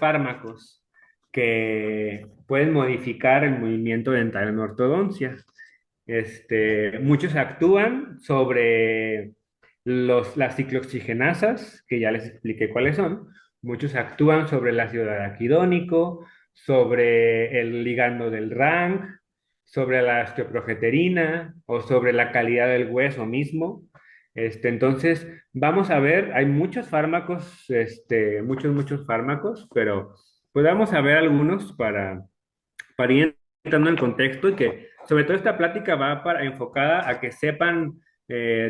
fármacos que pueden modificar el movimiento dental en ortodoncia. Muchos actúan sobre las ciclooxigenasas, que ya les expliqué cuáles son. Muchos actúan sobre el ácido araquidónico, sobre el ligando del RANG, sobre la osteoprogesterina o sobre la calidad del hueso mismo. Entonces, vamos a ver, hay muchos fármacos, muchos fármacos, pero pues vamos a ver algunos para ir entrando en contexto y que sobre todo esta plática va enfocada a que sepan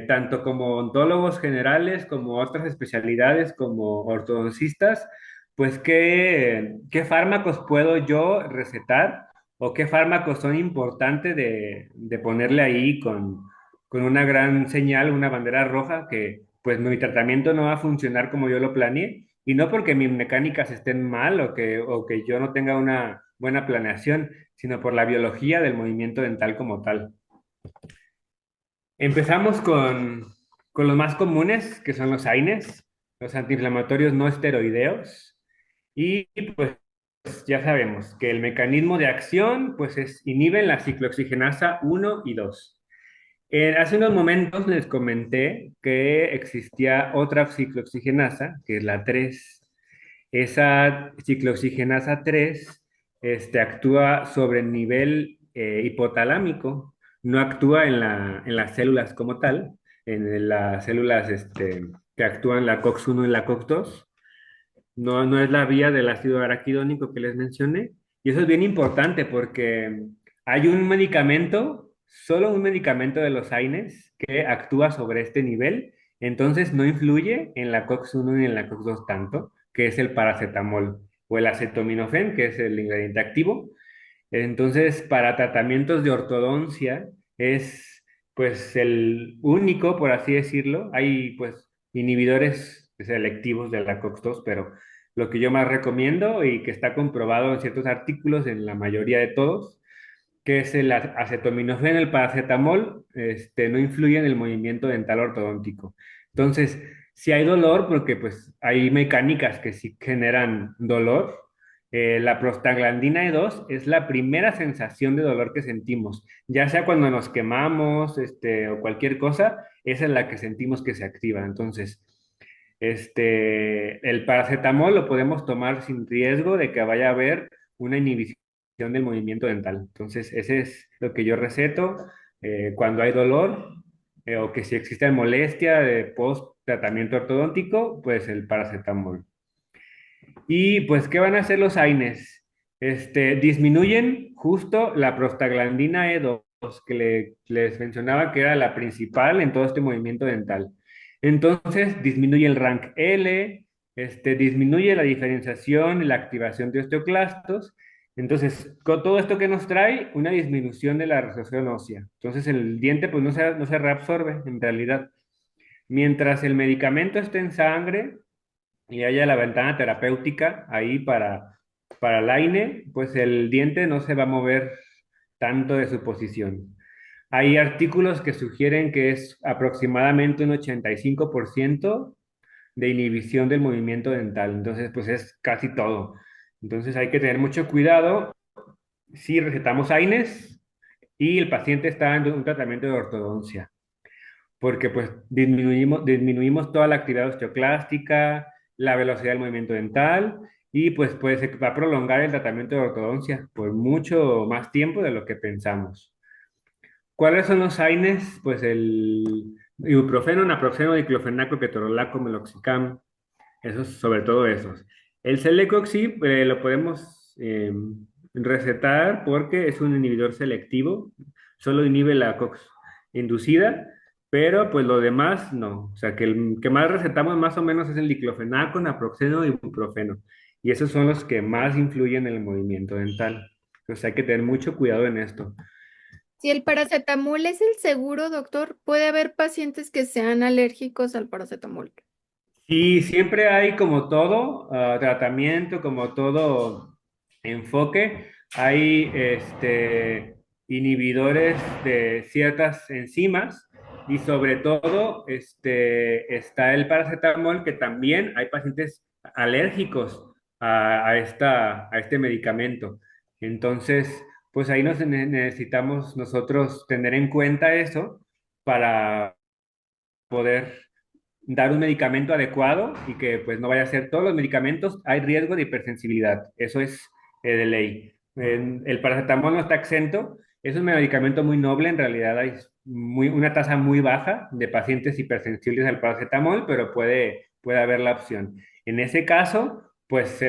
tanto como odontólogos generales como otras especialidades como ortodoncistas, pues qué fármacos puedo yo recetar o qué fármacos son importantes de ponerle ahí con una gran señal, una bandera roja, que pues mi tratamiento no va a funcionar como yo lo planeé. Y no porque mis mecánicas estén mal o que yo no tenga una buena planeación, sino por la biología del movimiento dental como tal. Empezamos con los más comunes, que son los AINES, los antiinflamatorios no esteroideos. Y pues ya sabemos que el mecanismo de acción pues inhiben la ciclooxigenasa uno y 2. Hace unos momentos les comenté que existía otra ciclooxigenasa, que es la 3. Esa ciclooxigenasa 3 actúa sobre el nivel hipotalámico, no actúa en las células como tal, en las células que actúan la COX-1 y la COX-2. No es la vía del ácido araquidónico que les mencioné. Y eso es bien importante porque hay un medicamento, solo un medicamento de los AINES que actúa sobre este nivel, entonces no influye en la COX-1 ni en la COX-2 tanto, que es el paracetamol o el acetaminofén, que es el ingrediente activo. Entonces, para tratamientos de ortodoncia es pues el único, por así decirlo. Hay pues inhibidores selectivos de la COX-2, pero lo que yo más recomiendo y que está comprobado en ciertos artículos, en la mayoría de todos, que es el acetaminofén, el paracetamol, no influye en el movimiento dental ortodóntico. Entonces, si hay dolor, porque pues hay mecánicas que sí generan dolor, la prostaglandina E2 es la primera sensación de dolor que sentimos, ya sea cuando nos quemamos, o cualquier cosa, esa es la que sentimos que se activa. Entonces, el paracetamol lo podemos tomar sin riesgo de que vaya a haber una inhibición del movimiento dental. Entonces, ese es lo que yo receto cuando hay dolor o que si existe molestia de post tratamiento ortodóntico, pues el paracetamol. Y pues, ¿qué van a hacer los AINES? Disminuyen justo la prostaglandina E2, que les mencionaba que era la principal en todo este movimiento dental. Entonces, disminuye el rank L, disminuye la diferenciación y la activación de osteoclastos. Entonces, con todo esto que nos trae, una disminución de la resorción ósea. Entonces, el diente pues no se reabsorbe en realidad. Mientras el medicamento esté en sangre, y haya la ventana terapéutica ahí para el AINE, pues el diente no se va a mover tanto de su posición. Hay artículos que sugieren que es aproximadamente un 85% de inhibición del movimiento dental, entonces pues es casi todo. Entonces hay que tener mucho cuidado si recetamos AINES y el paciente está en un tratamiento de ortodoncia porque pues disminuimos toda la actividad osteoclástica, la velocidad del movimiento dental y pues se va a prolongar el tratamiento de ortodoncia por mucho más tiempo de lo que pensamos. ¿Cuáles son los AINES? Pues el ibuprofeno, naproxeno, diclofenaco, ketorolaco, meloxicam, esos, sobre todo esos. El Celecox sí, lo podemos recetar porque es un inhibidor selectivo, solo inhibe la COX inducida, pero pues lo demás no. O sea, que el que más recetamos más o menos es el diclofenaco, naproxeno y ibuprofeno. Y esos son los que más influyen en el movimiento dental. Entonces hay que tener mucho cuidado en esto. Si el paracetamol es el seguro, doctor, puede haber pacientes que sean alérgicos al paracetamol. Y siempre hay como todo tratamiento, como todo enfoque, hay inhibidores de ciertas enzimas y sobre todo está el paracetamol que también hay pacientes alérgicos a este medicamento. Entonces, pues ahí necesitamos nosotros tener en cuenta eso para poder dar un medicamento adecuado y que pues no vaya a ser todos los medicamentos, hay riesgo de hipersensibilidad, eso es de ley. El paracetamol no está exento, es un medicamento muy noble, en realidad hay una tasa muy baja de pacientes hipersensibles al paracetamol, pero puede haber la opción. En ese caso, pues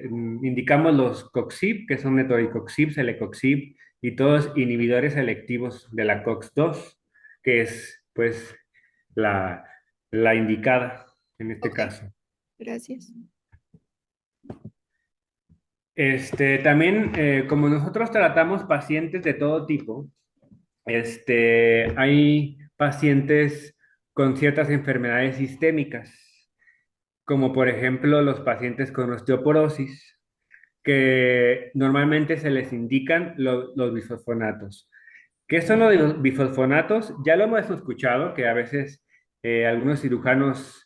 indicamos los COXIB, que son metodicoxib, celecoxib y todos inhibidores selectivos de la COX-2, que es pues la la indicada en este Ok, caso. gracias. También, como nosotros tratamos pacientes de todo tipo, hay pacientes con ciertas enfermedades sistémicas, como por ejemplo los pacientes con osteoporosis, que normalmente se les indican los bisfosfonatos. ¿Qué son los bifosfonatos? Ya lo hemos escuchado, que a veces algunos cirujanos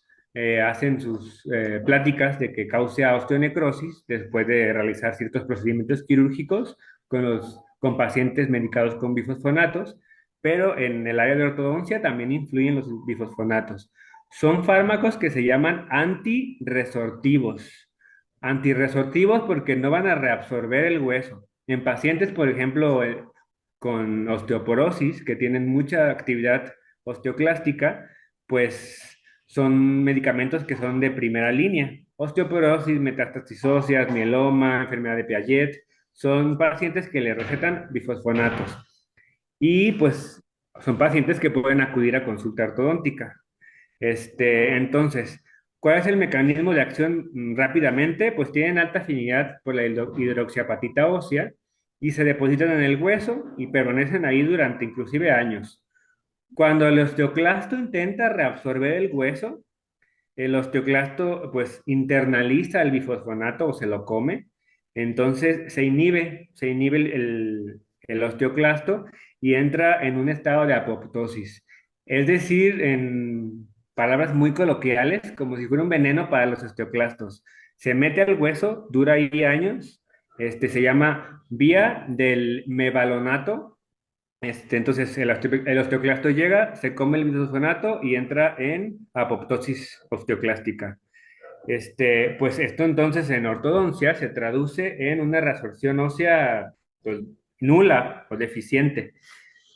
hacen sus pláticas de que causa osteonecrosis después de realizar ciertos procedimientos quirúrgicos con pacientes medicados con bifosfonatos, pero en el área de ortodoncia también influyen los bifosfonatos. Son fármacos que se llaman antirresortivos. Antirresortivos porque no van a reabsorber el hueso. En pacientes, por ejemplo, con osteoporosis, que tienen mucha actividad osteoclástica, pues son medicamentos que son de primera línea. Osteoporosis, metástasis óseas, mieloma, enfermedad de Piaget, son pacientes que le recetan bifosfonatos. Y pues son pacientes que pueden acudir a consulta ortodóntica. Entonces, ¿cuál es el mecanismo de acción rápidamente? Pues tienen alta afinidad por la hidroxiapatita ósea y se depositan en el hueso y permanecen ahí durante inclusive años. Cuando el osteoclasto intenta reabsorber el hueso, el osteoclasto pues internaliza el bifosfonato o se lo come, entonces se inhibe el osteoclasto y entra en un estado de apoptosis. Es decir, en palabras muy coloquiales, como si fuera un veneno para los osteoclastos. Se mete al hueso, dura ahí años, se llama vía del mevalonato. Entonces el osteoclasto llega, se come el bisfosfonato y entra en apoptosis osteoclástica. Pues esto entonces en ortodoncia se traduce en una resorción ósea pues, nula o deficiente.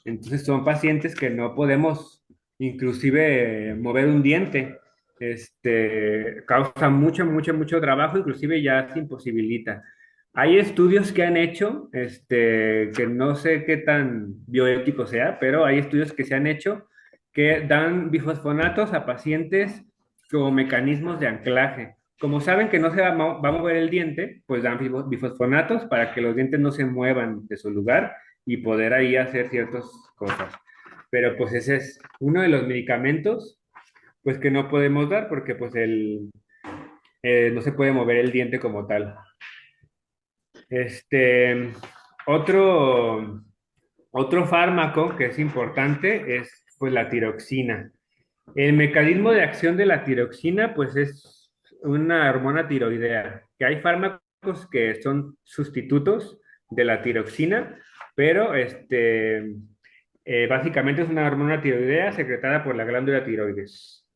Entonces son pacientes que no podemos inclusive mover un diente. Causa mucho trabajo, inclusive ya se imposibilita. Hay estudios que han hecho, que no sé qué tan bioético sea, pero hay estudios que se han hecho que dan bifosfonatos a pacientes como mecanismos de anclaje. Como saben que no se va a mover el diente, pues dan bifosfonatos para que los dientes no se muevan de su lugar y poder ahí hacer ciertas cosas. Pero pues ese es uno de los medicamentos pues que no podemos dar porque pues no se puede mover el diente como tal. Este, otro, otro fármaco que es importante es pues la tiroxina. El mecanismo de acción de la tiroxina pues es una hormona tiroidea, que hay fármacos que son sustitutos de la tiroxina, pero básicamente es una hormona tiroidea secretada por la glándula tiroides.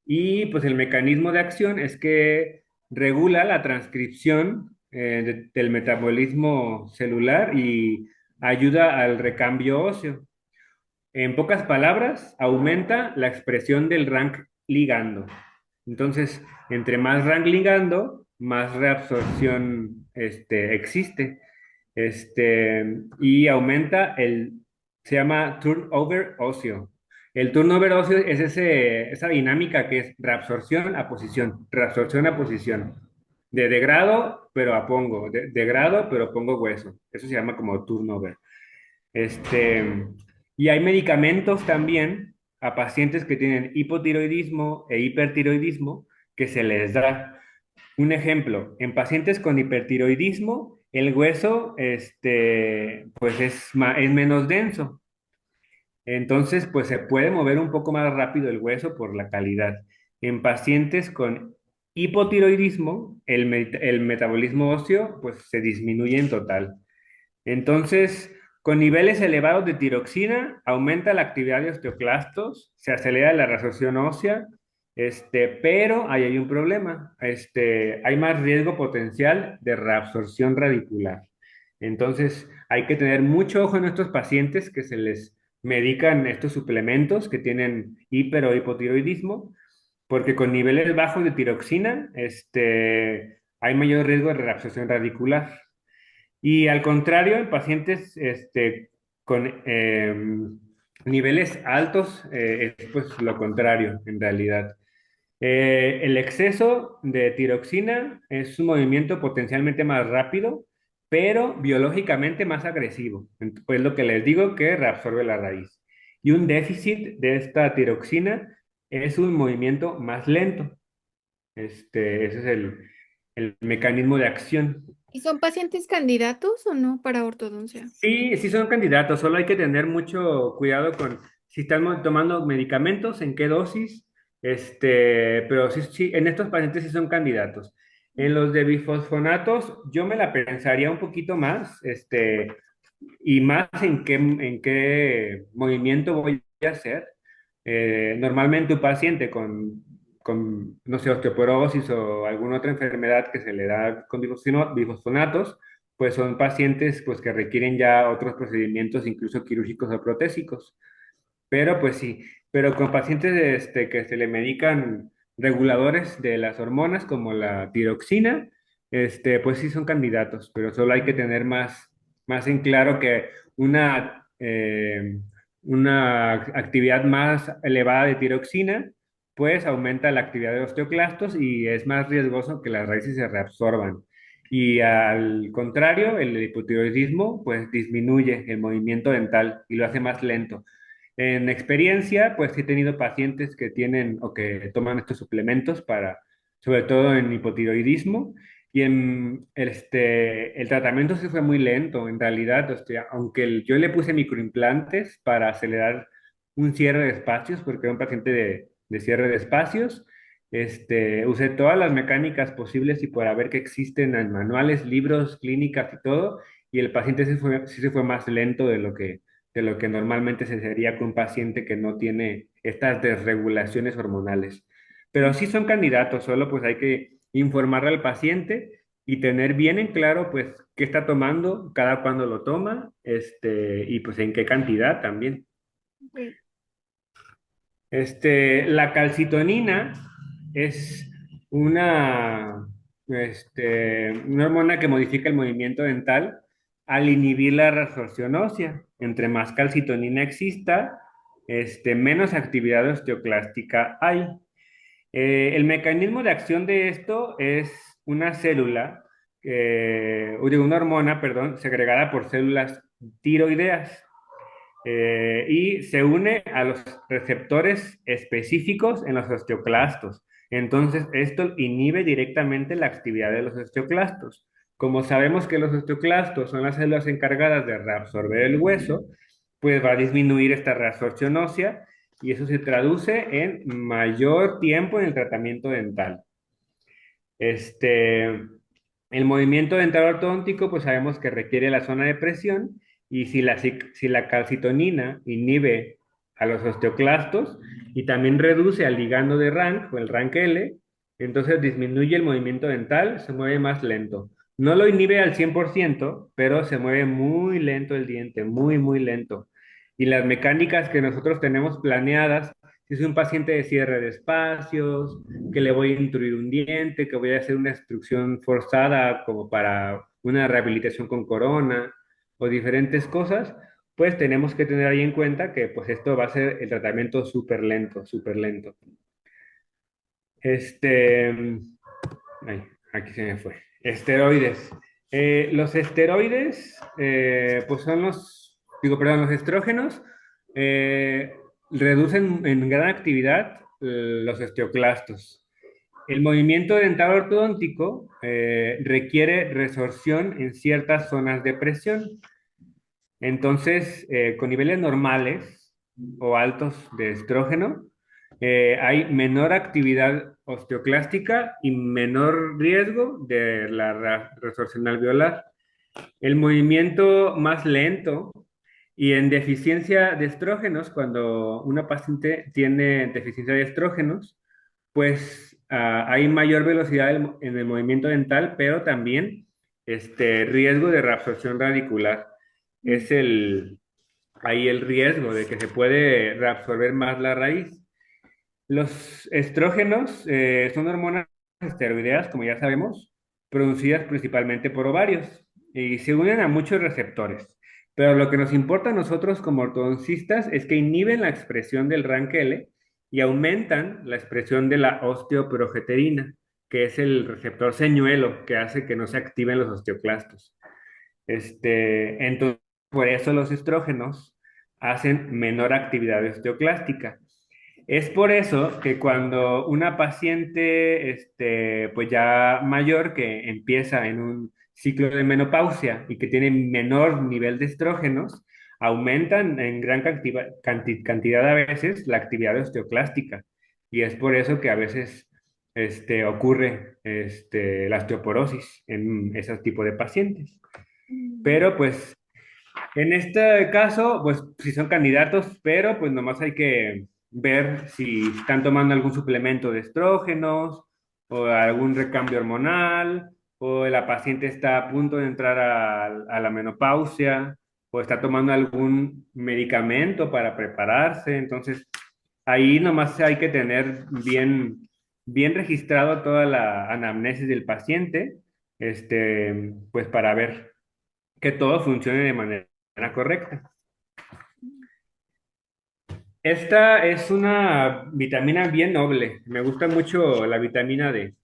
Y pues el mecanismo de acción es que regula la transcripción del metabolismo celular y ayuda al recambio óseo. En pocas palabras, aumenta la expresión del rank ligando. Entonces, entre más rank ligando, más reabsorción existe. Y aumenta se llama turnover óseo. El turnover óseo es esa dinámica que es reabsorción a posición. De degrado, pero a pongo, de degrado, pero pongo hueso. Eso se llama como turnover. Este, y hay medicamentos también a pacientes que tienen hipotiroidismo e hipertiroidismo que se les da. Un ejemplo, en pacientes con hipertiroidismo, el hueso pues es menos denso. Entonces, pues se puede mover un poco más rápido el hueso por la calidad. En pacientes con hipotiroidismo, el metabolismo óseo pues se disminuye en total. Entonces, con niveles elevados de tiroxina, aumenta la actividad de osteoclastos, se acelera la resorción ósea, pero ahí hay un problema. Hay más riesgo potencial de reabsorción radicular. Entonces, hay que tener mucho ojo en estos pacientes que se les medican estos suplementos que tienen hiper o hipotiroidismo, porque con niveles bajos de tiroxina, hay mayor riesgo de reabsorción radicular. Y al contrario, en pacientes con niveles altos, es pues lo contrario en realidad. El exceso de tiroxina es un movimiento potencialmente más rápido, pero biológicamente más agresivo. Pues lo que les digo que reabsorbe la raíz. Y un déficit de esta tiroxina es un movimiento más lento. Ese es el mecanismo de acción. ¿Y son pacientes candidatos o no para ortodoncia? Sí, sí son candidatos, solo hay que tener mucho cuidado con si están tomando medicamentos, en qué dosis, pero sí, sí, en estos pacientes sí son candidatos. En los de bifosfonatos, yo me la pensaría un poquito más, y más en qué movimiento voy a hacer. Normalmente un paciente con, no sé, osteoporosis o alguna otra enfermedad que se le da con bifosfonatos, pues son pacientes pues, que requieren ya otros procedimientos, incluso quirúrgicos o protésicos. Pero pues sí, pero con pacientes que se le medican reguladores de las hormonas como la tiroxina, pues sí son candidatos, pero solo hay que tener más en claro que una actividad más elevada de tiroxina, pues aumenta la actividad de osteoclastos y es más riesgoso que las raíces se reabsorban. Y al contrario, el hipotiroidismo pues disminuye el movimiento dental y lo hace más lento. En experiencia, pues sí he tenido pacientes que tienen o que toman estos suplementos para, sobre todo en hipotiroidismo, y el tratamiento sí fue muy lento, en realidad, aunque yo le puse microimplantes para acelerar un cierre de espacios, porque era un paciente de cierre de espacios, usé todas las mecánicas posibles y por haber que existen en manuales, libros, clínicas y todo, y el paciente sí se fue más lento de lo que normalmente se sería con un paciente que no tiene estas desregulaciones hormonales. Pero sí son candidatos, solo pues hay que informarle al paciente y tener bien en claro pues qué está tomando, cada cuándo lo toma, y pues en qué cantidad también. Ok. La calcitonina es una, una hormona que modifica el movimiento dental al inhibir la resorción ósea. Entre más calcitonina exista, menos actividad osteoclástica hay. El mecanismo de acción de esto es una célula, o de una hormona, perdón, segregada por células tiroideas, y se une a los receptores específicos en los osteoclastos. Entonces, esto inhibe directamente la actividad de los osteoclastos. Como sabemos que los osteoclastos son las células encargadas de reabsorber el hueso, pues va a disminuir esta reabsorción ósea y eso se traduce en mayor tiempo en el tratamiento dental. Este, el movimiento dental ortodóntico, pues sabemos que requiere la zona de presión y si la calcitonina inhibe a los osteoclastos y también reduce al ligando de Rank o el Rank L, entonces disminuye el movimiento dental, se mueve más lento. No lo inhibe al 100%, pero se mueve muy lento el diente, muy, muy lento. Y las mecánicas que nosotros tenemos planeadas, si es un paciente de cierre de espacios, que le voy a intruir un diente, que voy a hacer una extrusión forzada como para una rehabilitación con corona o diferentes cosas, pues tenemos que tener ahí en cuenta que pues esto va a ser el tratamiento súper lento, súper lento. Este, ay, aquí se me fue. Esteroides. Los esteroides, pues son los estrógenos, eh, reducen en gran actividad los osteoclastos. El movimiento dental ortodóntico requiere resorción en ciertas zonas de presión. Entonces, con niveles normales o altos de estrógeno, hay menor actividad osteoclástica y menor riesgo de la resorción alveolar. El movimiento más lento y en deficiencia de estrógenos, cuando una paciente tiene deficiencia de estrógenos, pues hay mayor velocidad en el movimiento dental, pero también riesgo de reabsorción radicular. Es ahí el riesgo de que se puede reabsorber más la raíz. Los estrógenos son hormonas esteroideas, como ya sabemos, producidas principalmente por ovarios y se unen a muchos receptores. Pero lo que nos importa a nosotros como ortodoncistas es que inhiben la expresión del RANKL y aumentan la expresión de la osteoprogesterina, que es el receptor señuelo que hace que no se activen los osteoclastos. Entonces, por eso los estrógenos hacen menor actividad osteoclástica. Es por eso que cuando una paciente, pues ya mayor, que empieza en un ciclo de menopausia y que tiene menor nivel de estrógenos, aumentan en gran cantidad a veces la actividad osteoclástica. Y es por eso que a veces ocurre la osteoporosis en ese tipo de pacientes. Mm. Pero pues en este caso, pues sí son candidatos, pero pues nomás hay que ver si están tomando algún suplemento de estrógenos o algún recambio hormonal, o la paciente está a punto de entrar a la menopausia, o está tomando algún medicamento para prepararse. Entonces, ahí nomás hay que tener bien registrado toda la anamnesis del paciente, pues para ver que todo funcione de manera correcta. Esta es una vitamina bien noble. Me gusta mucho la vitamina D.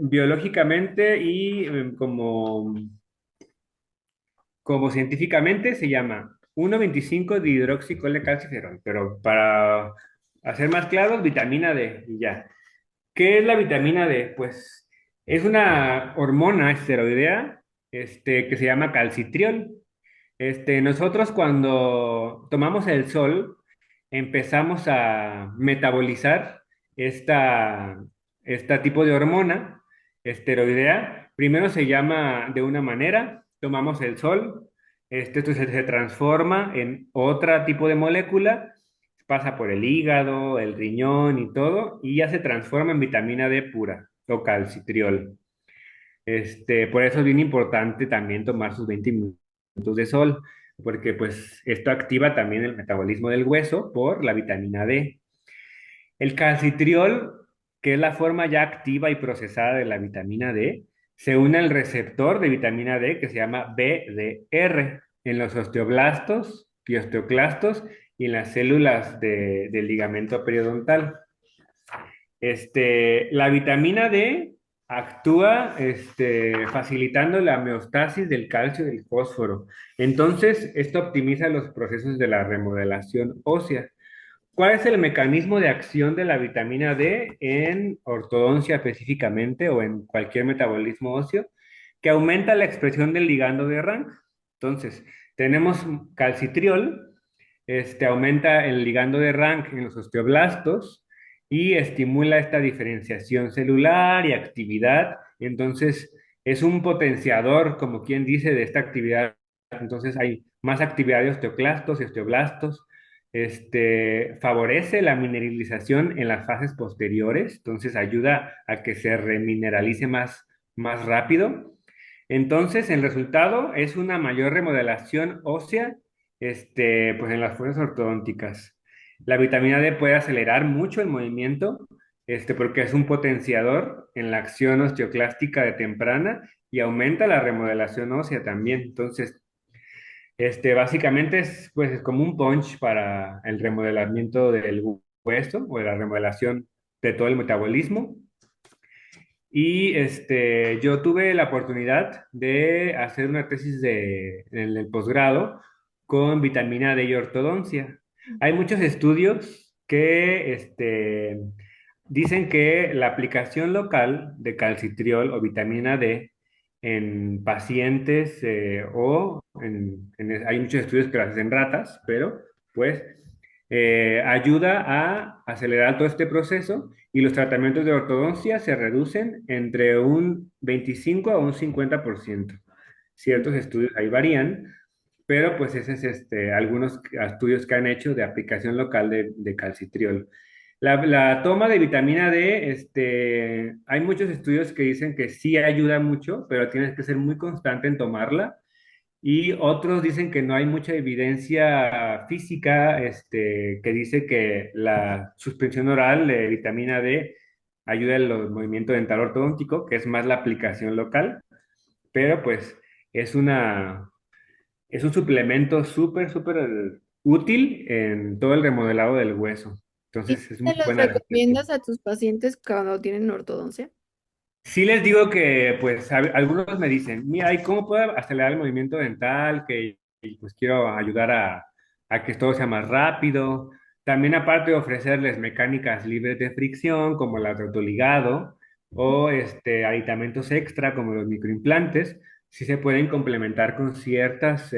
Biológicamente y como científicamente se llama 1,25 dihidroxicolecalciferol, pero para hacer más claros, vitamina D y ya. ¿Qué es la vitamina D? Pues es una hormona esteroidea, que se llama calcitriol. Nosotros cuando tomamos el sol empezamos a metabolizar esta, esta tipo de hormona esteroidea. Primero se llama de una manera, tomamos el sol, esto se transforma en otro tipo de molécula, pasa por el hígado, el riñón y todo, y ya se transforma en vitamina D pura o calcitriol. Por eso es bien importante también tomar sus 20 minutos de sol, porque pues esto activa también el metabolismo del hueso por la vitamina D. El calcitriol, que es la forma ya activa y procesada de la vitamina D, se une al receptor de vitamina D que se llama BDR en los osteoblastos y osteoclastos y en las células del ligamento periodontal. La vitamina D actúa facilitando la homeostasis del calcio y del fósforo. Entonces, esto optimiza los procesos de la remodelación ósea. ¿Cuál es el mecanismo de acción de la vitamina D en ortodoncia específicamente o en cualquier metabolismo óseo? Que aumenta la expresión del ligando de Rank. Entonces, tenemos calcitriol, aumenta el ligando de Rank en los osteoblastos y estimula esta diferenciación celular y actividad. Entonces, es un potenciador, como quien dice, de esta actividad. Entonces, hay más actividad de osteoclastos y osteoblastos. Favorece la mineralización en las fases posteriores, entonces ayuda a que se remineralice más rápido. Entonces, el resultado es una mayor remodelación ósea, pues en las fuerzas ortodónticas. La vitamina D puede acelerar mucho el movimiento, porque es un potenciador en la acción osteoclástica de temprana y aumenta la remodelación ósea también. Entonces, básicamente es, pues, es como un punch para el remodelamiento del hueso o de la remodelación de todo el metabolismo. Y yo tuve la oportunidad de hacer una tesis en el posgrado con vitamina D y ortodoncia. Hay muchos estudios que dicen que la aplicación local de calcitriol o vitamina D en pacientes hay muchos estudios que lo hacen en ratas, pero pues ayuda a acelerar todo este proceso y los tratamientos de ortodoncia se reducen entre un 25 a un 50%. Ciertos estudios ahí varían, pero pues ese es algunos estudios que han hecho de aplicación local de calcitriol. La toma de vitamina D, hay muchos estudios que dicen que sí ayuda mucho, pero tienes que ser muy constante en tomarla. Y otros dicen que no hay mucha evidencia física, que dice que la suspensión oral de vitamina D ayuda en el movimiento dental ortodóntico, que es más la aplicación local, pero pues es es un suplemento súper útil en todo el remodelado del hueso. ¿Y Entonces es muy te los buena la recomiendas nutrición. a tus pacientes cuando tienen ortodoncia? Sí les digo que, pues, algunos me dicen, mira, ¿y cómo puedo acelerar el movimiento dental? Que y, pues quiero ayudar a que todo sea más rápido. También aparte de ofrecerles mecánicas libres de fricción, como el autoligado, o aditamentos extra, como los microimplantes, sí se pueden complementar con ciertos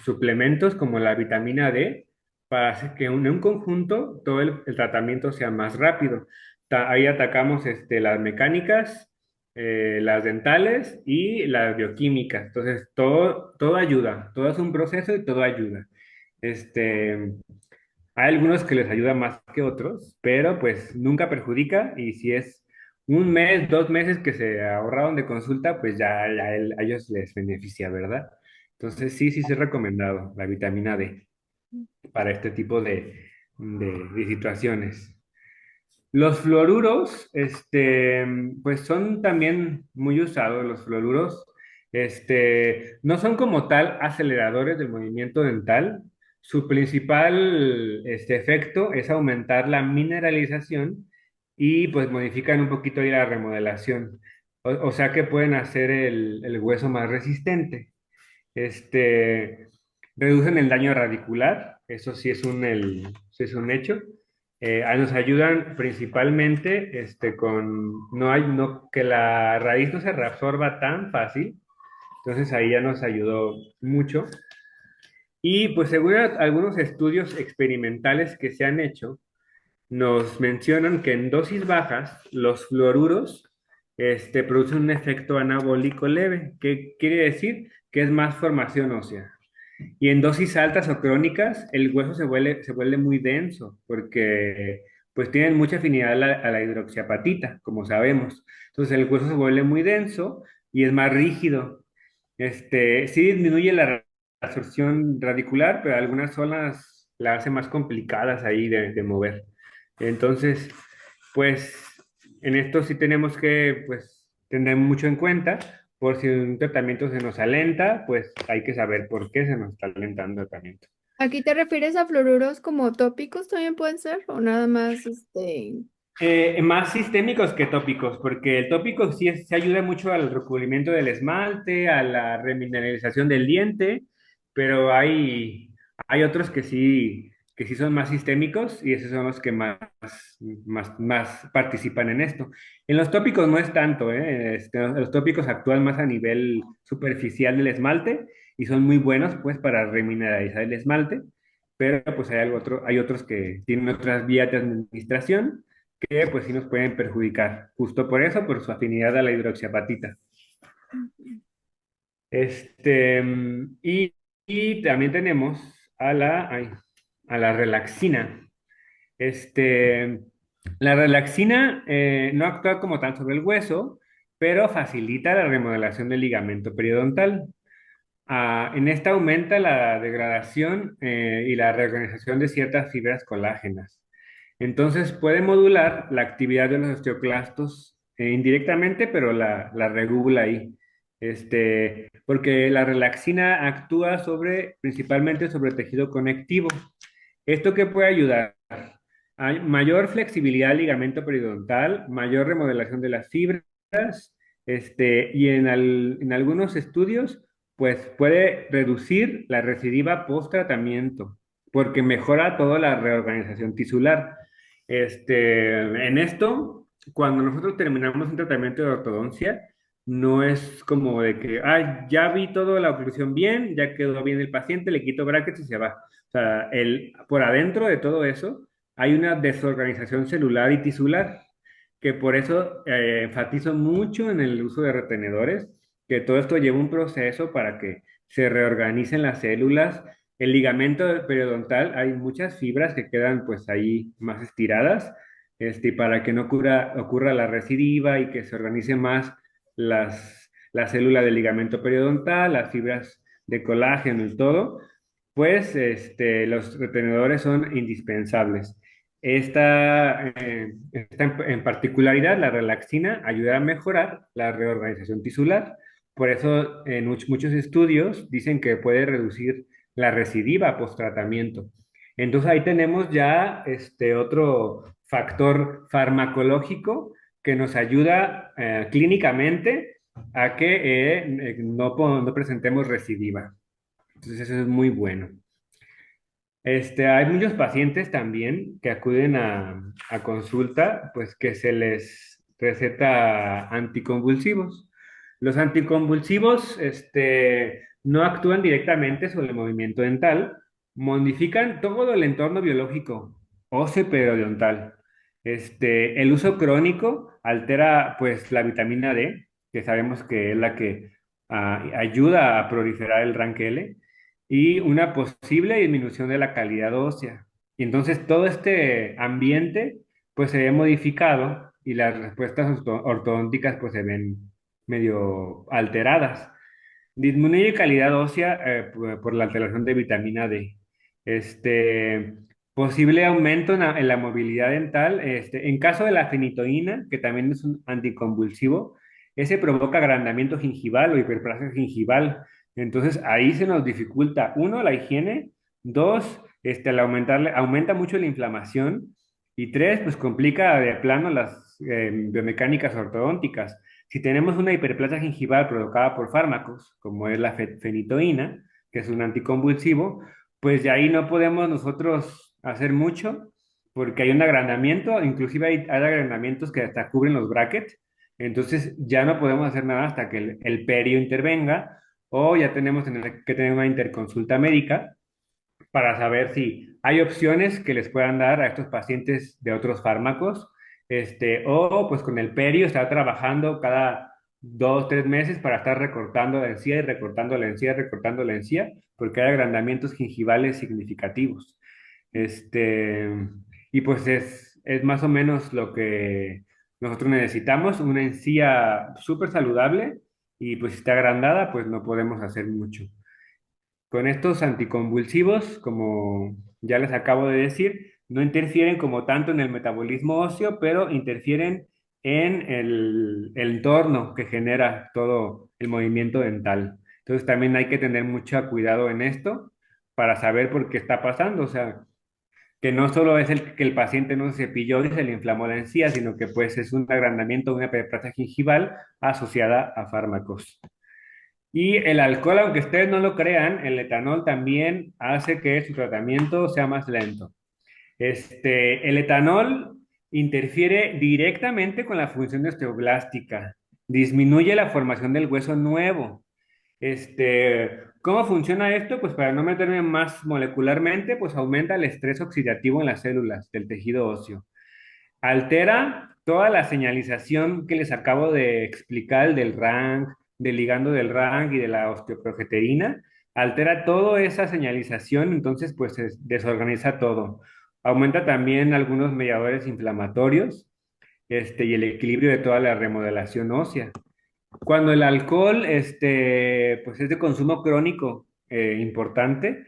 suplementos, como la vitamina D, para hacer que en un conjunto todo el tratamiento sea más rápido. Ahí atacamos las mecánicas, las dentales y las bioquímicas. Entonces, todo ayuda, todo es un proceso y todo ayuda. Este, Hay algunos que les ayuda más que otros, pero pues nunca perjudica y si es un mes, 2 meses que se ahorraron de consulta, pues ya a ellos les beneficia, ¿verdad? Entonces, sí, sí es recomendado la vitamina D para este tipo de situaciones. Los fluoruros, pues son también muy usados los fluoruros. No son como tal aceleradores del movimiento dental. Su principal, efecto es aumentar la mineralización y pues modifican un poquito ahí la remodelación. O sea que pueden hacer el hueso más resistente. Este, Reducen el daño radicular, eso sí es sí es un hecho. Nos ayudan principalmente no hay, no, que la raíz no se reabsorba tan fácil, entonces ahí ya nos ayudó mucho. Y pues según algunos estudios experimentales que se han hecho, nos mencionan que en dosis bajas los fluoruros producen un efecto anabólico leve, que quiere decir que es más formación ósea. Y en dosis altas o crónicas, el hueso se vuelve muy denso porque pues tienen mucha afinidad a a la hidroxiapatita, como sabemos. Entonces el hueso se vuelve muy denso y es más rígido. Sí disminuye la absorción radicular, pero algunas zonas la hace más complicadas ahí de mover. Entonces, pues en esto sí tenemos que pues tener mucho en cuenta por si un tratamiento se nos alenta, pues hay que saber por qué se nos está alentando el tratamiento. ¿Aquí te refieres a fluoruros como tópicos también pueden ser? ¿O nada más Más sistémicos que tópicos, porque el tópico se ayuda mucho al recubrimiento del esmalte, a la remineralización del diente, pero hay otros que sí son más sistémicos y esos son los que más participan en esto. En los tópicos no es tanto, ¿eh? Los tópicos actúan más a nivel superficial del esmalte y son muy buenos pues para remineralizar el esmalte, pero pues hay otros que tienen otras vías de administración que pues sí nos pueden perjudicar, justo por eso, por su afinidad a la hidroxiapatita. Este, y, y también tenemos a la relaxina. Este, la relaxina no actúa como tal sobre el hueso, pero facilita la remodelación del ligamento periodontal. En esta aumenta la degradación y la reorganización de ciertas fibras colágenas. Entonces puede modular la actividad de los osteoclastos indirectamente, pero la regula ahí. Porque la relaxina actúa principalmente sobre el tejido conectivo. ¿Esto qué puede ayudar? Hay mayor flexibilidad del ligamento periodontal, mayor remodelación de las fibras, y en algunos estudios, pues puede reducir la recidiva post-tratamiento, porque mejora toda la reorganización tisular. En esto, cuando nosotros terminamos un tratamiento de ortodoncia, no es como de que, ah, ya vi toda la oclusión bien, ya quedó bien el paciente, le quito brackets y se va. O sea, por adentro de todo eso hay una desorganización celular y tisular, que por eso enfatizo mucho en el uso de retenedores, que todo esto lleva un proceso para que se reorganicen las células. El ligamento periodontal, hay muchas fibras que quedan pues ahí más estiradas, y para que no ocurra la recidiva y que se organice más la célula del ligamento periodontal, las fibras de colágeno y todo, pues los retenedores son indispensables. Esta en particularidad, la relaxina, ayuda a mejorar la reorganización tisular. Por eso, en muchos estudios dicen que puede reducir la recidiva post-tratamiento. Entonces, ahí tenemos ya otro factor farmacológico que nos ayuda clínicamente a que no presentemos recidiva. Entonces, eso es muy bueno. Hay muchos pacientes también que acuden a consulta, pues que se les receta anticonvulsivos. Los anticonvulsivos, no actúan directamente sobre el movimiento dental, modifican todo el entorno biológico óseo periodontal. El uso crónico altera, pues, la vitamina D, que sabemos que es la que ayuda a proliferar el ranquele y una posible disminución de la calidad ósea. Y entonces todo este ambiente pues se ve modificado y las respuestas ortodónticas pues se ven medio alteradas. Disminuye calidad ósea por la alteración de vitamina D. Este, posible aumento en la movilidad dental. En caso de la fenitoína, que también es un anticonvulsivo, ese provoca agrandamiento gingival o hiperplasia gingival. Entonces ahí se nos dificulta, uno, la higiene, dos, aumenta mucho la inflamación y tres, pues complica de plano las biomecánicas ortodónticas. Si tenemos una hiperplasia gingival provocada por fármacos, como es la fenitoína, que es un anticonvulsivo, pues de ahí no podemos nosotros hacer mucho porque hay un agrandamiento, inclusive hay agrandamientos que hasta cubren los brackets, entonces ya no podemos hacer nada hasta que el perio intervenga o ya tenemos que tener una interconsulta médica para saber si hay opciones que les puedan dar a estos pacientes de otros fármacos, o pues con el perio estar trabajando cada 2, 3 meses para estar recortando la encía y recortando la encía, recortando la encía, porque hay agrandamientos gingivales significativos. Este, y pues es más o menos lo que nosotros necesitamos, una encía súper saludable y pues si está agrandada, pues no podemos hacer mucho. Con estos anticonvulsivos, como ya les acabo de decir, no interfieren como tanto en el metabolismo óseo, pero interfieren en el entorno que genera todo el movimiento dental. Entonces también hay que tener mucho cuidado en esto para saber por qué está pasando. O sea, que no solo es que el paciente no se cepilló y se le inflamó la encía, sino que pues es un agrandamiento, una penetración gingival asociada a fármacos. Y el alcohol, aunque ustedes no lo crean, el etanol también hace que su tratamiento sea más lento. El etanol interfiere directamente con la función osteoblástica, disminuye la formación del hueso nuevo. ¿Cómo funciona esto? Pues para no meterme más molecularmente, pues aumenta el estrés oxidativo en las células del tejido óseo. Altera toda la señalización que les acabo de explicar del RANG, del ligando del RANG y de la osteoprogesterina. Altera toda esa señalización, entonces pues se desorganiza todo. Aumenta también algunos mediadores inflamatorios, y el equilibrio de toda la remodelación ósea. Cuando el alcohol, pues es de consumo crónico importante,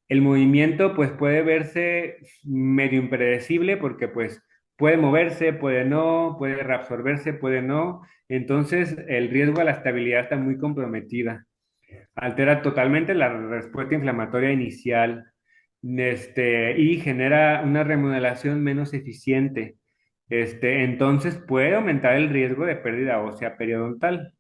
el movimiento pues puede verse medio impredecible porque pues puede moverse, puede no, puede reabsorberse, puede no. Entonces el riesgo a la estabilidad está muy comprometida. Altera totalmente la respuesta inflamatoria inicial, y genera una remodelación menos eficiente. Entonces puede aumentar el riesgo de pérdida ósea periodontal.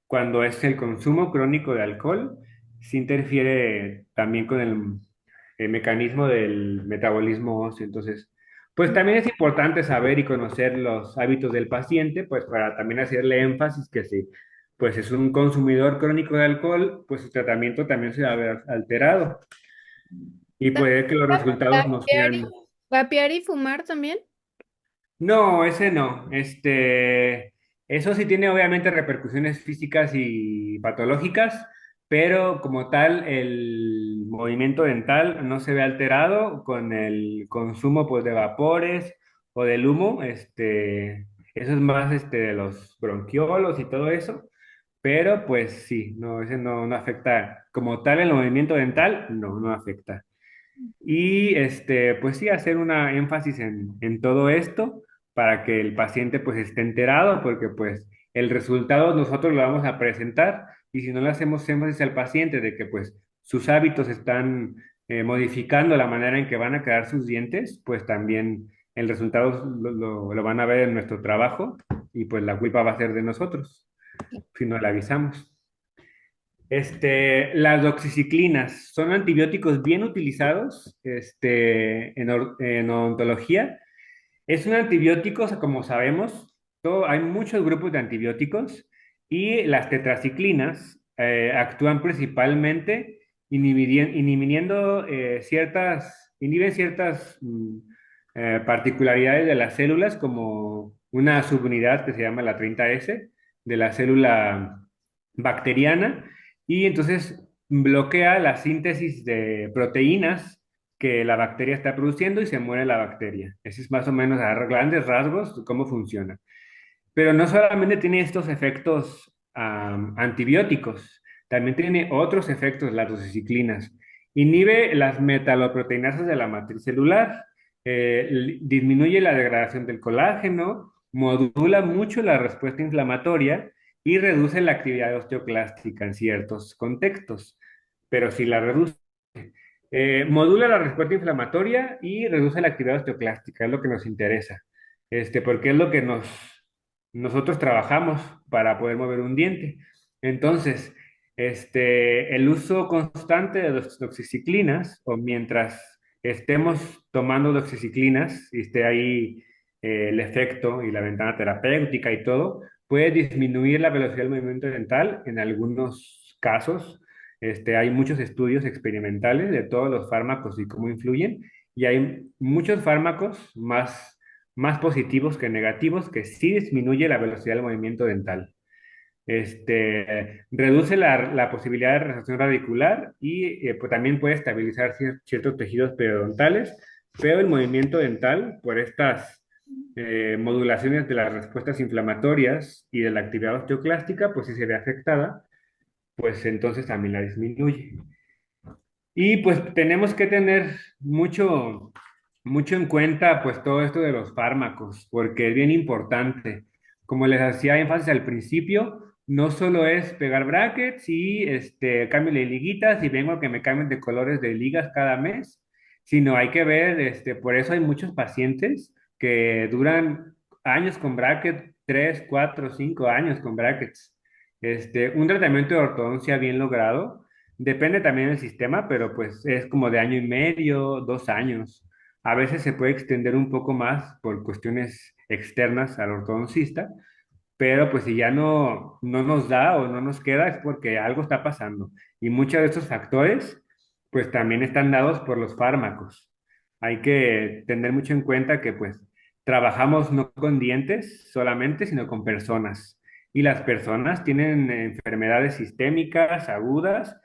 Cuando es el consumo crónico de alcohol, sí interfiere también con el mecanismo del metabolismo óseo. Entonces, pues también es importante saber y conocer los hábitos del paciente, pues para también hacerle énfasis que sí, pues es un consumidor crónico de alcohol, pues su tratamiento también se va a ver alterado y puede que los resultados no ¿Vapear sean. vapear y fumar también? No, ese no. Eso sí tiene obviamente repercusiones físicas y patológicas, pero como tal, el movimiento dental no se ve alterado con el consumo pues, de vapores o del humo. Eso es más de los bronquiolos y todo eso, pero pues sí, no, ese no afecta. Como tal, el movimiento dental, no afecta. Y pues sí, hacer una énfasis en todo esto para que el paciente pues esté enterado, porque pues el resultado nosotros lo vamos a presentar y si no le hacemos énfasis al paciente de que pues sus hábitos están modificando la manera en que van a quedar sus dientes, pues también el resultado lo van a ver en nuestro trabajo y pues la culpa va a ser de nosotros si no le avisamos. Las doxiciclinas son antibióticos bien utilizados en odontología. Es un antibiótico, o sea, como sabemos, hay muchos grupos de antibióticos y las tetraciclinas actúan principalmente inhibiendo inhiben ciertas particularidades de las células, como una subunidad que se llama la 30S de la célula bacteriana, y entonces bloquea la síntesis de proteínas que la bacteria está produciendo y se muere la bacteria. Ese es más o menos a grandes rasgos cómo funciona. Pero no solamente tiene estos efectos antibióticos, también tiene otros efectos, las doxiciclinas. Inhibe las metaloproteinasas de la matriz celular, disminuye la degradación del colágeno, modula mucho la respuesta inflamatoria y reduce la actividad osteoclástica en ciertos contextos. Pero si la reduce, modula la respuesta inflamatoria y reduce la actividad osteoclástica, es lo que nos interesa, porque es lo que nosotros trabajamos para poder mover un diente. Entonces, el uso constante de doxiciclinas, o mientras estemos tomando doxiciclinas y esté ahí el efecto y la ventana terapéutica y todo, puede disminuir la velocidad del movimiento dental en algunos casos. Hay muchos estudios experimentales de todos los fármacos y cómo influyen, y hay muchos fármacos más positivos que negativos que sí disminuye la velocidad del movimiento dental. Reduce la posibilidad de resección radicular y pues, también puede estabilizar ciertos tejidos periodontales, pero el movimiento dental, por estas modulaciones de las respuestas inflamatorias y de la actividad osteoclástica, pues si se ve afectada, pues entonces también la disminuye. Y pues tenemos que tener mucho en cuenta pues todo esto de los fármacos, porque es bien importante. Como les hacía énfasis al principio, no solo es pegar brackets y cámbiale liguitas y vengo a que me cambien de colores de ligas cada mes, sino hay que ver, por eso hay muchos pacientes que duran años con brackets, 3, 4, 5 años con brackets. Un tratamiento de ortodoncia bien logrado. Depende también del sistema, pero pues es como de año y medio, 2 años. A veces se puede extender un poco más por cuestiones externas al ortodoncista, pero pues si ya no nos da o no nos queda es porque algo está pasando. Y muchos de estos factores pues también están dados por los fármacos. Hay que tener mucho en cuenta que pues trabajamos no con dientes solamente, sino con personas. Y las personas tienen enfermedades sistémicas, agudas,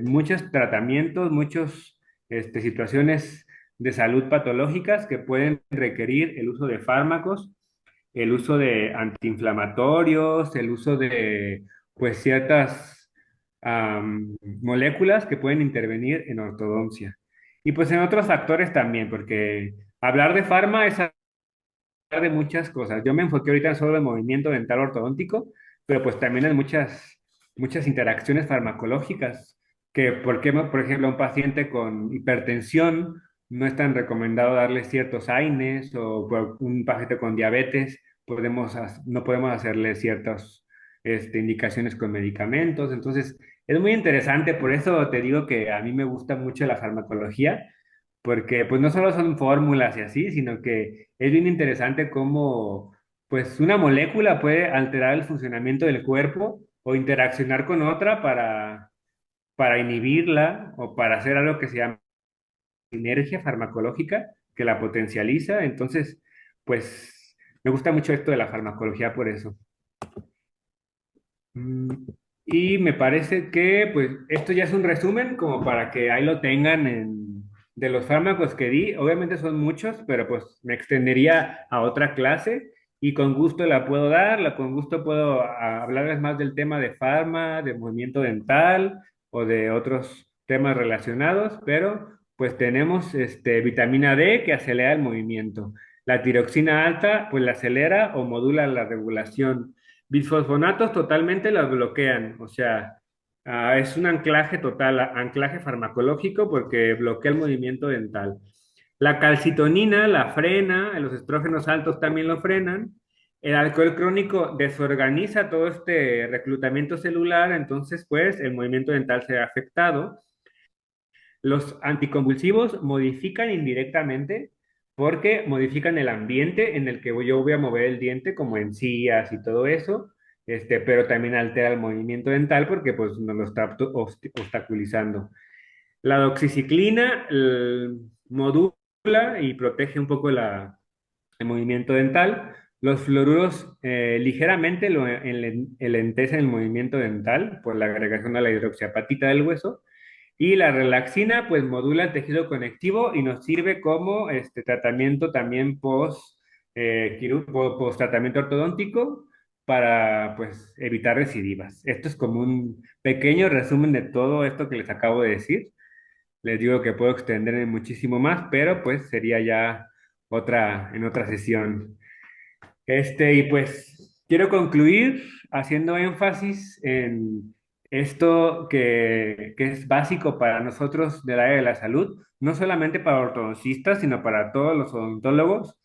muchos tratamientos, muchas situaciones de salud patológicas que pueden requerir el uso de fármacos, el uso de antiinflamatorios, el uso de pues ciertas moléculas que pueden intervenir en ortodoncia. Y pues en otros factores también, porque hablar de farma es hablar de muchas cosas. Yo me enfoqué ahorita solo en movimiento dental ortodóntico, pero pues también hay muchas interacciones farmacológicas, que por ejemplo, a un paciente con hipertensión no es tan recomendado darle ciertos AINES, o por un paciente con diabetes no podemos hacerle ciertas indicaciones con medicamentos. Entonces, es muy interesante, por eso te digo que a mí me gusta mucho la farmacología, porque pues no solo son fórmulas y así, sino que es bien interesante cómo pues una molécula puede alterar el funcionamiento del cuerpo o interaccionar con otra para inhibirla o para hacer algo que se llama sinergia farmacológica, que la potencializa. Entonces, pues me gusta mucho esto de la farmacología por eso. Mm, Y me parece que, pues, esto ya es un resumen como para que ahí lo tengan de los fármacos que di. Obviamente son muchos, pero pues me extendería a otra clase y con gusto la puedo dar, con gusto puedo hablarles más del tema de farma, de movimiento dental o de otros temas relacionados, pero pues tenemos vitamina D que acelera el movimiento. La tiroxina alta, pues la acelera o modula la regulación. Bisfosfonatos totalmente las bloquean, o sea, es un anclaje total, anclaje farmacológico porque bloquea el movimiento dental. La calcitonina la frena, los estrógenos altos también lo frenan. El alcohol crónico desorganiza todo este reclutamiento celular, entonces pues el movimiento dental se ve afectado. Los anticonvulsivos modifican indirectamente porque modifican el ambiente en el que yo voy a mover el diente, como encías y todo eso, pero también altera el movimiento dental porque pues nos lo está obstaculizando. La doxiciclina modula y protege un poco el movimiento dental. Los fluoruros ligeramente enlentecen el movimiento dental por la agregación a la hidroxiapatita del hueso. Y la relaxina, pues modula el tejido conectivo y nos sirve como tratamiento también post tratamiento ortodóntico para pues evitar recidivas. Esto es como un pequeño resumen de todo esto que les acabo de decir. Les digo que puedo extenderme muchísimo más, pero pues sería ya en otra sesión. Y pues quiero concluir haciendo énfasis en esto que es básico para nosotros del área de la salud, no solamente para ortodoncistas, sino para todos los odontólogos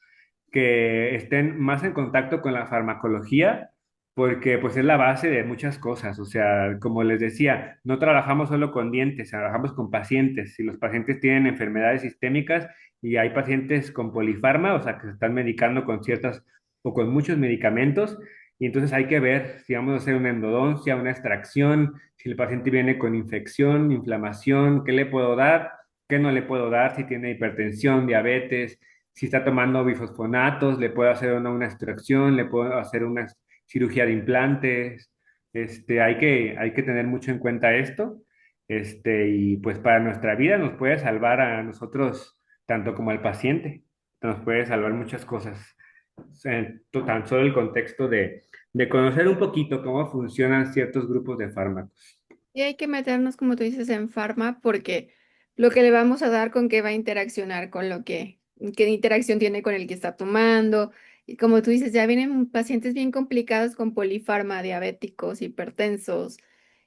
que estén más en contacto con la farmacología, porque pues es la base de muchas cosas. O sea, como les decía, no trabajamos solo con dientes, trabajamos con pacientes. Si los pacientes tienen enfermedades sistémicas y hay pacientes con polifarma, o sea, que se están medicando con ciertas o con muchos medicamentos, y entonces hay que ver si vamos a hacer una endodoncia, una extracción, si el paciente viene con infección, inflamación, qué le puedo dar, qué no le puedo dar, si tiene hipertensión, diabetes, si está tomando bifosfonatos, le puedo hacer una extracción, le puedo hacer una cirugía de implantes. Hay que tener mucho en cuenta esto. Y pues para nuestra vida nos puede salvar a nosotros, tanto como al paciente, nos puede salvar muchas cosas. O sea, tan solo el contexto de conocer un poquito cómo funcionan ciertos grupos de fármacos. Y hay que meternos, como tú dices, en farma porque lo que le vamos a dar con qué va a interaccionar con qué interacción tiene con el que está tomando. Y como tú dices, ya vienen pacientes bien complicados con polifarma, diabéticos, hipertensos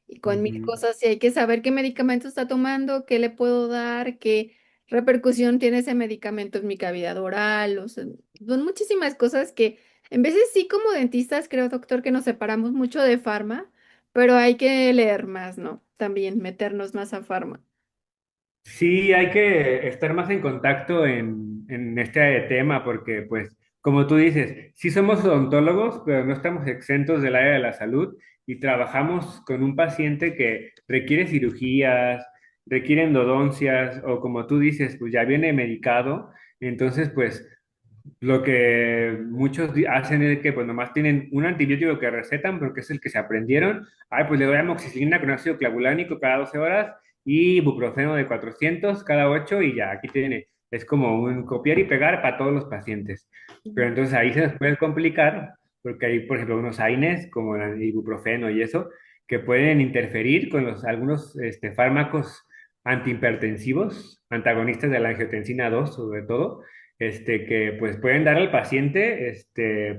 y con mil Ujú. cosas. Y hay que saber qué medicamento está tomando, qué le puedo dar, qué repercusión tiene ese medicamento en mi cavidad oral. O sea, son muchísimas cosas que en veces sí como dentistas, creo, doctor, que nos separamos mucho de farma, pero hay que leer más, ¿no? También meternos más a farma. Sí, hay que estar más en contacto en este tema porque, pues, como tú dices, sí somos odontólogos, pero no estamos exentos del área de la salud y trabajamos con un paciente que requiere cirugías, requiere endodoncias o como tú dices, pues ya viene medicado. Entonces, pues, lo que muchos hacen es que pues nomás tienen un antibiótico que recetan porque es el que se aprendieron. Ay, pues le doy amoxicilina con ácido clavulánico cada 12 horas y ibuprofeno de 400 cada 8 y ya, aquí tiene. Es como un copiar y pegar para todos los pacientes. Pero Ujú. entonces ahí se nos puede complicar porque hay, por ejemplo, unos AINES como el ibuprofeno y eso que pueden interferir con algunos fármacos antihipertensivos, antagonistas de la angiotensina 2 sobre todo, que pues pueden dar al paciente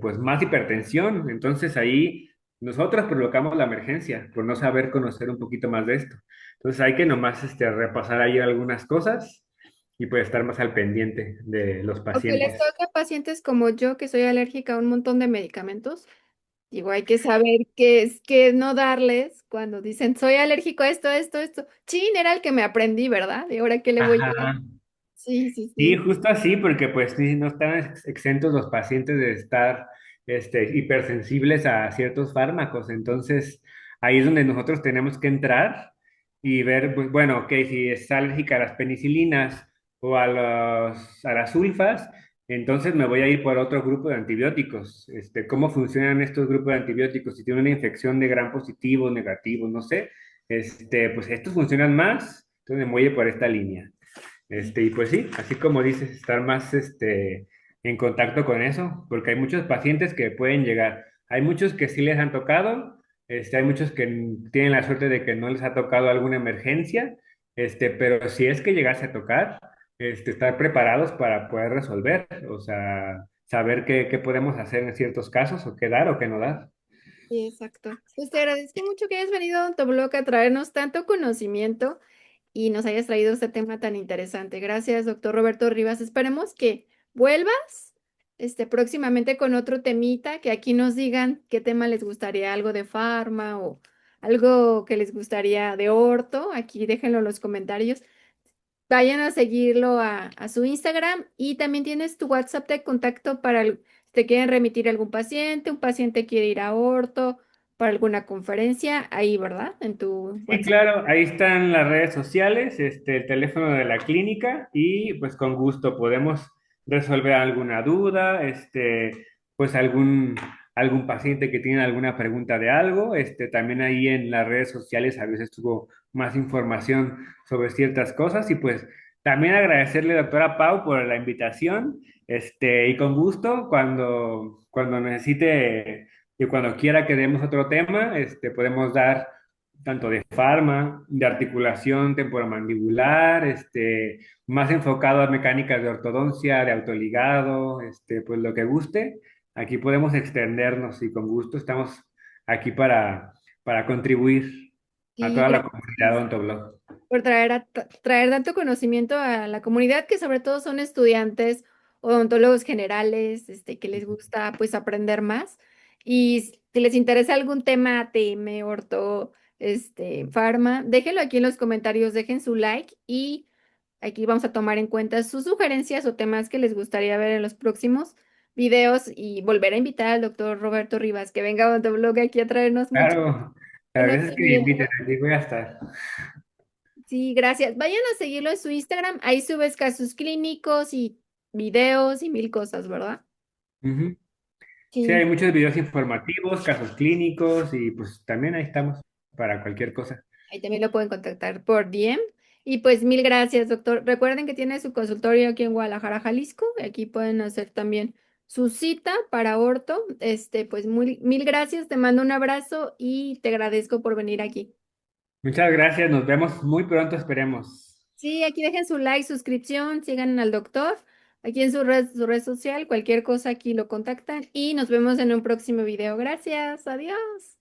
pues más hipertensión. Entonces ahí nosotros provocamos la emergencia por no saber conocer un poquito más de esto. Entonces hay que nomás repasar ahí algunas cosas y pues estar más al pendiente de los O que les pacientes. toque a pacientes como yo, que soy alérgica a un montón de medicamentos. Digo, hay que saber qué es qué no darles cuando dicen, soy alérgico a esto, esto, esto. Chin, era el que me aprendí, ¿verdad? ¿Y ahora qué le voy a dar? Ajá. Sí, sí, Sí, sí. justo así, porque pues sí, no están exentos los pacientes de estar hipersensibles a ciertos fármacos. Entonces, ahí es donde nosotros tenemos que entrar y ver, pues, bueno, ok, si es alérgica a las penicilinas o a las sulfas, entonces me voy a ir por otro grupo de antibióticos. ¿Cómo funcionan estos grupos de antibióticos? Si tiene una infección de gram positivo, negativo, no sé, pues estos funcionan más, entonces me voy a ir por esta línea. Y pues sí, así como dices, estar más en contacto con eso, porque hay muchos pacientes que pueden llegar. Hay muchos que sí les han tocado, hay muchos que tienen la suerte de que no les ha tocado alguna emergencia, pero si es que llegase a tocar, estar preparados para poder resolver, o sea, saber qué podemos hacer en ciertos casos, o qué dar o qué no dar. Sí, exacto. Pues te agradezco mucho que hayas venido a Odontoblock a traernos tanto conocimiento y nos hayas traído este tema tan interesante. Gracias, doctor Roberto Rivas. Esperemos que vuelvas próximamente con otro temita, que aquí nos digan qué tema les gustaría, algo de farma o algo que les gustaría de orto. Aquí déjenlo en los comentarios. Vayan a seguirlo a su Instagram y también tienes tu WhatsApp de contacto para si te quieren remitir algún paciente, un paciente quiere ir a orto para alguna conferencia, ahí, ¿verdad? En tu Sí, WhatsApp. claro, ahí están las redes sociales, el teléfono de la clínica y pues con gusto podemos resolver alguna duda, pues algún paciente que tiene alguna pregunta de algo, también ahí en las redes sociales a veces tuvo más información sobre ciertas cosas y pues también agradecerle, doctora Pau, por la invitación, y con gusto cuando necesite y cuando quiera que demos otro tema, podemos dar tanto de farma, de articulación temporomandibular, más enfocado a mecánicas de ortodoncia, de autoligado, pues lo que guste. Aquí podemos extendernos y con gusto estamos aquí para contribuir a Sí, toda la comunidad gracias Odontoblog. por traer tanto conocimiento a la comunidad, que sobre todo son estudiantes, odontólogos generales, que les gusta pues aprender más. Y si les interesa algún tema, ATM, orto, farma, déjenlo aquí en los comentarios, dejen su like y aquí vamos a tomar en cuenta sus sugerencias o temas que les gustaría ver en los próximos videos y volver a invitar al doctor Roberto Rivas que venga a Odontolog aquí a traernos mucho Claro, a veces que me inviten, conocimiento. aquí voy a estar. Sí, gracias. Vayan a seguirlo en su Instagram. Ahí subes casos clínicos y videos y mil cosas, ¿verdad? Ujú. Sí, hay Sí. muchos videos informativos, casos clínicos y pues también ahí estamos para cualquier cosa. Ahí también lo pueden contactar por DM. Y pues mil gracias, doctor. Recuerden que tiene su consultorio aquí en Guadalajara, Jalisco. Y aquí pueden hacer también su cita para orto. Pues mil gracias. Te mando un abrazo y te agradezco por venir aquí. Muchas gracias, nos vemos muy pronto, esperemos. Sí, aquí dejen su like, suscripción, sigan al doctor. Aquí en su red social, cualquier cosa aquí lo contactan y nos vemos en un próximo video. Gracias, adiós.